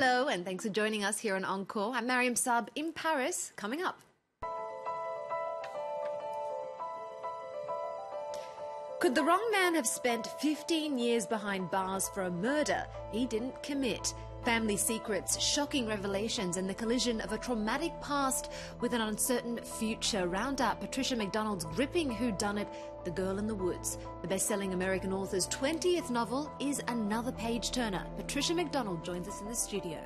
Hello, and thanks for joining us here on Encore. I'm Mariam Saab in Paris, coming up. Could the wrong man have spent 15 years behind bars for a murder he didn't commit? Family secrets, shocking revelations, and the collision of a traumatic past with an uncertain future round up Patricia MacDonald's gripping whodunnit, The Girl in the Woods. The best-selling American author's 20th novel is another page-turner. Patricia MacDonald joins us in the studio.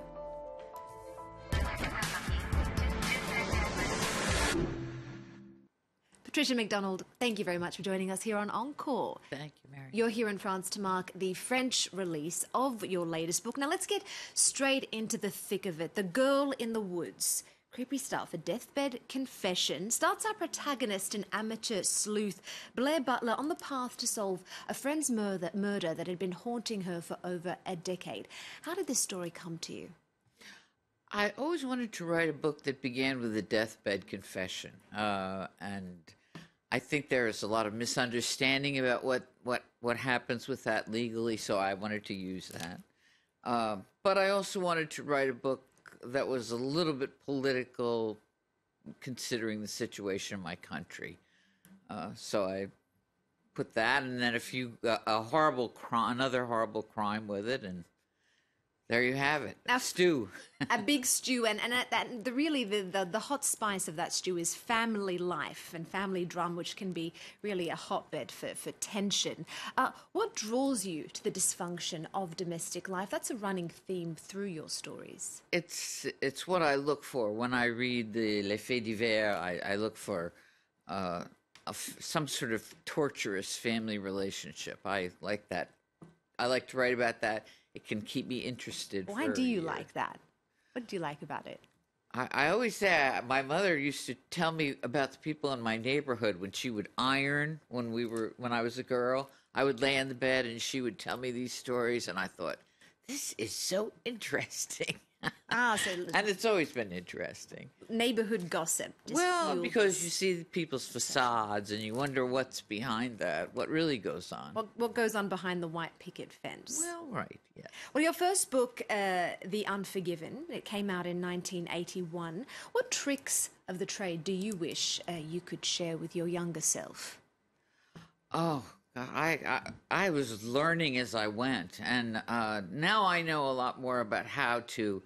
Patricia MacDonald, thank you very much for joining us here on Encore. Thank you, Mary. You're here in France to mark the French release of your latest book. Now let's get straight into the thick of it. The Girl in the Woods. Creepy stuff. A deathbed confession starts our protagonist, an amateur sleuth, Blair Butler, on the path to solve a friend's murder that had been haunting her for over a decade. How did this story come to you? I always wanted to write a book that began with a deathbed confession, and I think there is a lot of misunderstanding about what happens with that legally, so I wanted to use that. But I also wanted to write a book that was a little bit political, considering the situation in my country. So I put that, and then another horrible crime with it, and there you have it. A stew. A big stew, and the hot spice of that stew is family life and family drama, which can be really a hotbed for tension. What draws you to the dysfunction of domestic life? That's a running theme through your stories. It's what I look for when I read les faits divers. I look for some sort of torturous family relationship. I like that. I like to write about that. It can keep me interested. Why do you like that? What do you like about it? I always say my mother used to tell me about the people in my neighborhood when she would iron when I was a girl. I would lay in the bed and she would tell me these stories, and I thought, this is so interesting. And it's always been interesting. Neighborhood gossip. Because you see people's facades and you wonder what's behind that, what really goes on. What goes on behind the white picket fence? Well, right, yeah. Well, your first book, The Unforgiven, it came out in 1981. What tricks of the trade do you wish you could share with your younger self? Oh, I was learning as I went, and now I know a lot more about how to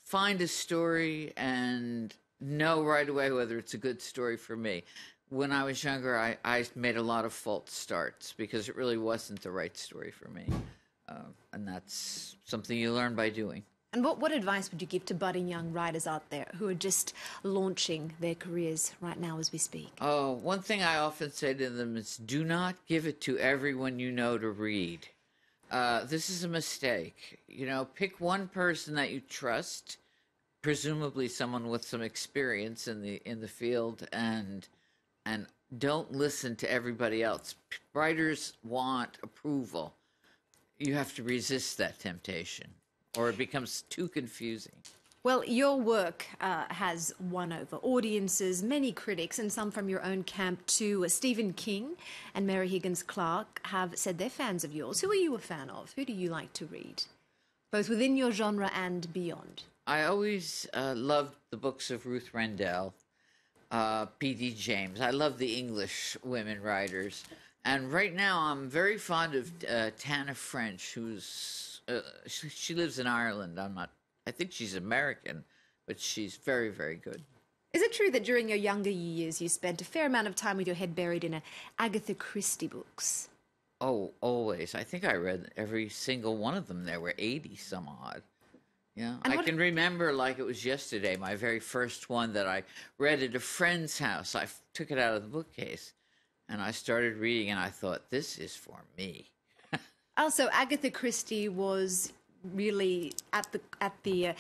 find a story and know right away whether it's a good story for me. When I was younger, I made a lot of false starts because it really wasn't the right story for me, and that's something you learn by doing. And what advice would you give to budding young writers out there who are just launching their careers right now as we speak? Oh, one thing I often say to them is, do not give it to everyone you know to read. This is a mistake. Pick one person that you trust, presumably someone with some experience in the field, and don't listen to everybody else. Writers want approval. You have to resist that temptation, or it becomes too confusing. Well, your work has won over audiences, many critics, and some from your own camp too. Stephen King and Mary Higgins Clark have said they're fans of yours. Who are you a fan of? Who do you like to read, both within your genre and beyond? I always loved the books of Ruth Rendell, P.D. James. I love the English women writers. And right now I'm very fond of Tana French, who's she lives in Ireland. I think she's American, but she's very, very good. Is it true that during your younger years you spent a fair amount of time with your head buried in Agatha Christie books? Oh, always. I think I read every single one of them. There were 80 some odd. Yeah, I can remember like it was yesterday, my very first one that I read at a friend's house. I took it out of the bookcase, and I started reading, and I thought, this is for me. Also, Agatha Christie was really at the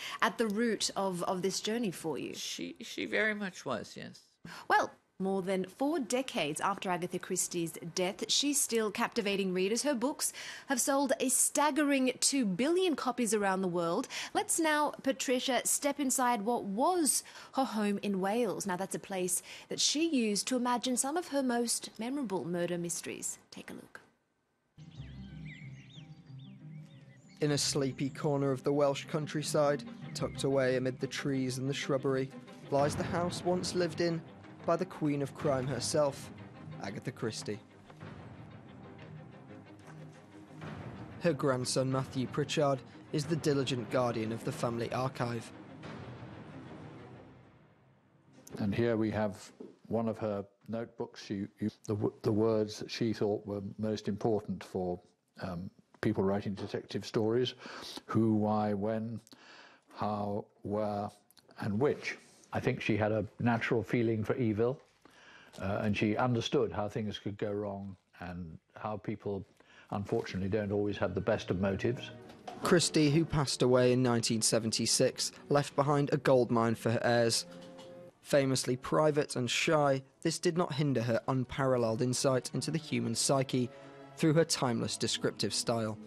root of this journey for you. She very much was, yes. Well, more than 4 decades after Agatha Christie's death, she's still captivating readers. Her books have sold a staggering 2 billion copies around the world. Let's now, Patricia, step inside what was her home in Wales. Now, that's a place that she used to imagine some of her most memorable murder mysteries. Take a look. In a sleepy corner of the Welsh countryside, tucked away amid the trees and the shrubbery, lies the house once lived in by the Queen of Crime herself, Agatha Christie. Her grandson Matthew Pritchard is the diligent guardian of the family archive. And here we have one of her notebooks, the words that she thought were most important for people writing detective stories: who, why, when, how, where, and which. I think she had a natural feeling for evil, and she understood how things could go wrong and how people, unfortunately, don't always have the best of motives. Christie, who passed away in 1976, left behind a goldmine for her heirs. Famously private and shy, this did not hinder her unparalleled insight into the human psyche through her timeless descriptive style.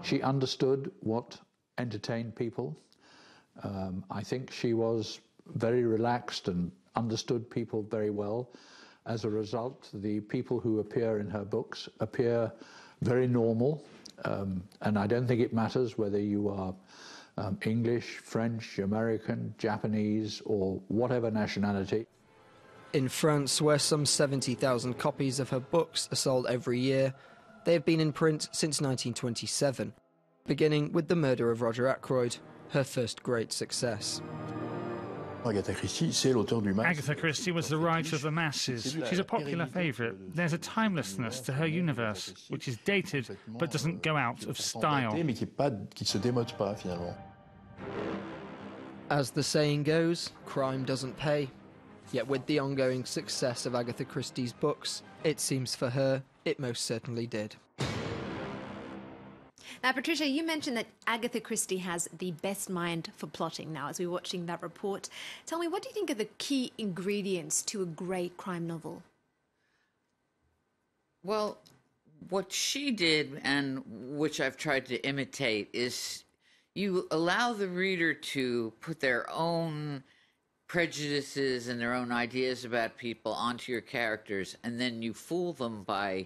She understood what entertained people. I think she was very relaxed and understood people very well. As a result, the people who appear in her books appear very normal, and I don't think it matters whether you are English, French, American, Japanese, or whatever nationality. In France, where some 70,000 copies of her books are sold every year, they have been in print since 1927, beginning with The Murder of Roger Ackroyd, her first great success. Agatha Christie was the writer of the masses. She's a popular favourite. There's a timelessness to her universe, which is dated but doesn't go out of style. As the saying goes, crime doesn't pay. Yet with the ongoing success of Agatha Christie's books, it seems for her it most certainly did. Now, Patricia, you mentioned that Agatha Christie has the best mind for plotting now as we're watching that report. Tell me, what do you think are the key ingredients to a great crime novel? Well, what she did, and which I've tried to imitate, is you allow the reader to put their own prejudices and their own ideas about people onto your characters, and then you fool them by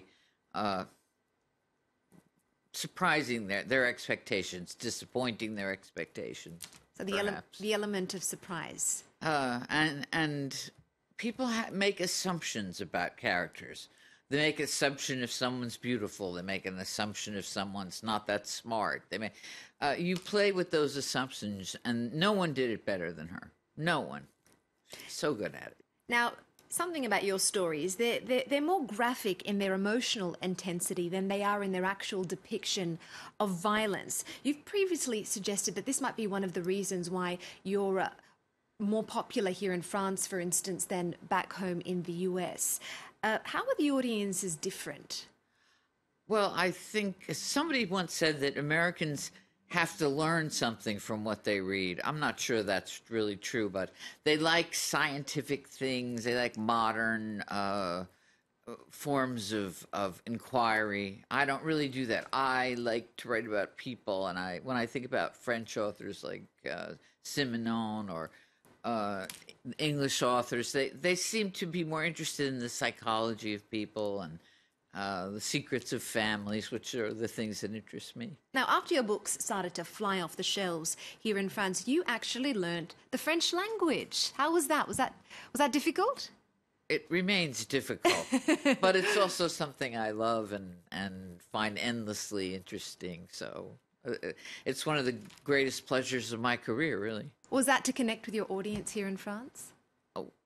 surprising their expectations, disappointing their expectations. So the element of surprise. And people make assumptions about characters. They make an assumption if someone's beautiful. They make an assumption if someone's not that smart. You play with those assumptions, and no one did it better than her. No one. She's so good at it. Now, something about your stories, they're more graphic in their emotional intensity than they are in their actual depiction of violence. You've previously suggested that this might be one of the reasons why you're more popular here in France, for instance, than back home in the US. How are the audiences different? Well, I think somebody once said that Americans have to learn something from what they read. I'm not sure that's really true, but they like scientific things. They like modern forms of inquiry. I don't really do that. I like to write about people, and when I think about French authors like Simenon or English authors, they seem to be more interested in the psychology of people and the secrets of families, which are the things that interest me. Now, after your books started to fly off the shelves here in France, you actually learned the French language. How was that? Was that difficult? It remains difficult, but it's also something I love and find endlessly interesting. So it's one of the greatest pleasures of my career, really. Was that to connect with your audience here in France?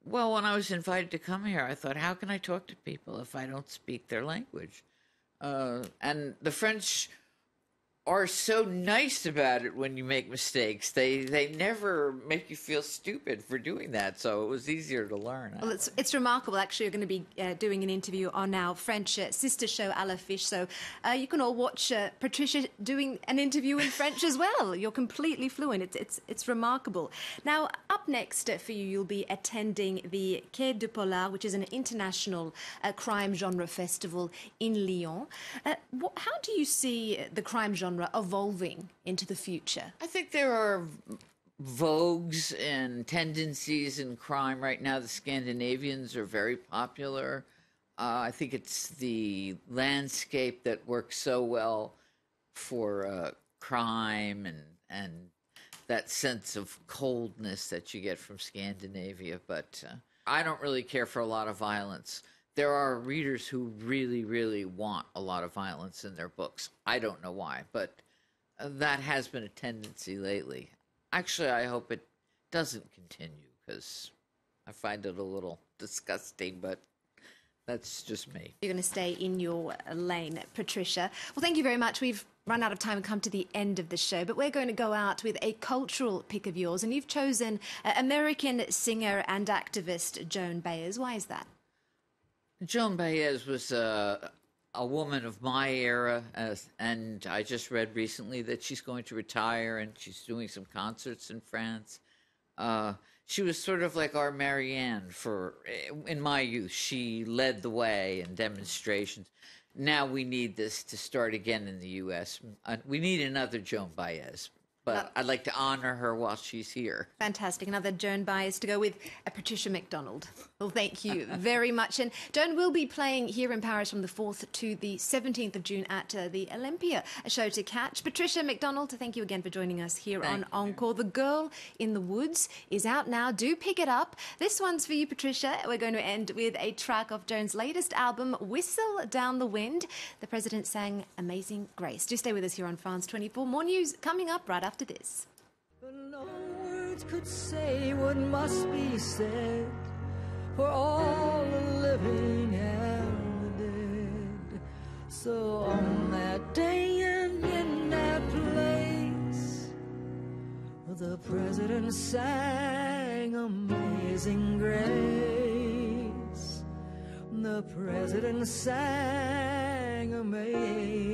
Well, when I was invited to come here, I thought, how can I talk to people if I don't speak their language? And the French are so nice about it when you make mistakes. They never make you feel stupid for doing that, so it was easier to learn. Well, it's remarkable. Actually, you're going to be doing an interview on our French sister show, À la Fiche, so you can all watch Patricia doing an interview in French as well. You're completely fluent. It's remarkable. Now, up next for you, you'll be attending the Quai du Polar, which is an international crime genre festival in Lyon. How do you see the crime genre evolving into the future? I think there are vogues and tendencies in crime right now. The Scandinavians are very popular. I think it's the landscape that works so well for crime and that sense of coldness that you get from Scandinavia. But I don't really care for a lot of violence. There are readers who really, really want a lot of violence in their books. I don't know why, but that has been a tendency lately. Actually, I hope it doesn't continue because I find it a little disgusting, but that's just me. You're going to stay in your lane, Patricia. Well, thank you very much. We've run out of time and come to the end of the show, but we're going to go out with a cultural pick of yours, and you've chosen American singer and activist Joan Baez. Why is that? Joan Baez was a woman of my era, and I just read recently that she's going to retire and she's doing some concerts in France. She was sort of like our Marianne in my youth. She led the way in demonstrations. Now we need this to start again in the U.S. We need another Joan Baez, but I'd like to honor her while she's here. Fantastic. Another Joan Baez to go with Patricia MacDonald. Well, thank you very much. And Joan will be playing here in Paris from the 4th to the 17th of June at the Olympia, a show to catch. Patricia MacDonald, thank you again for joining us here on Encore. The Girl in the Woods is out now. Do pick it up. This one's for you, Patricia. We're going to end with a track off Joan's latest album, Whistle Down the Wind. The President sang Amazing Grace. Do stay with us here on France 24. More news coming up right after this. But no words could say what must be said for all the living and the dead. So on that day and in that place, the President sang Amazing Grace. The President sang Amazing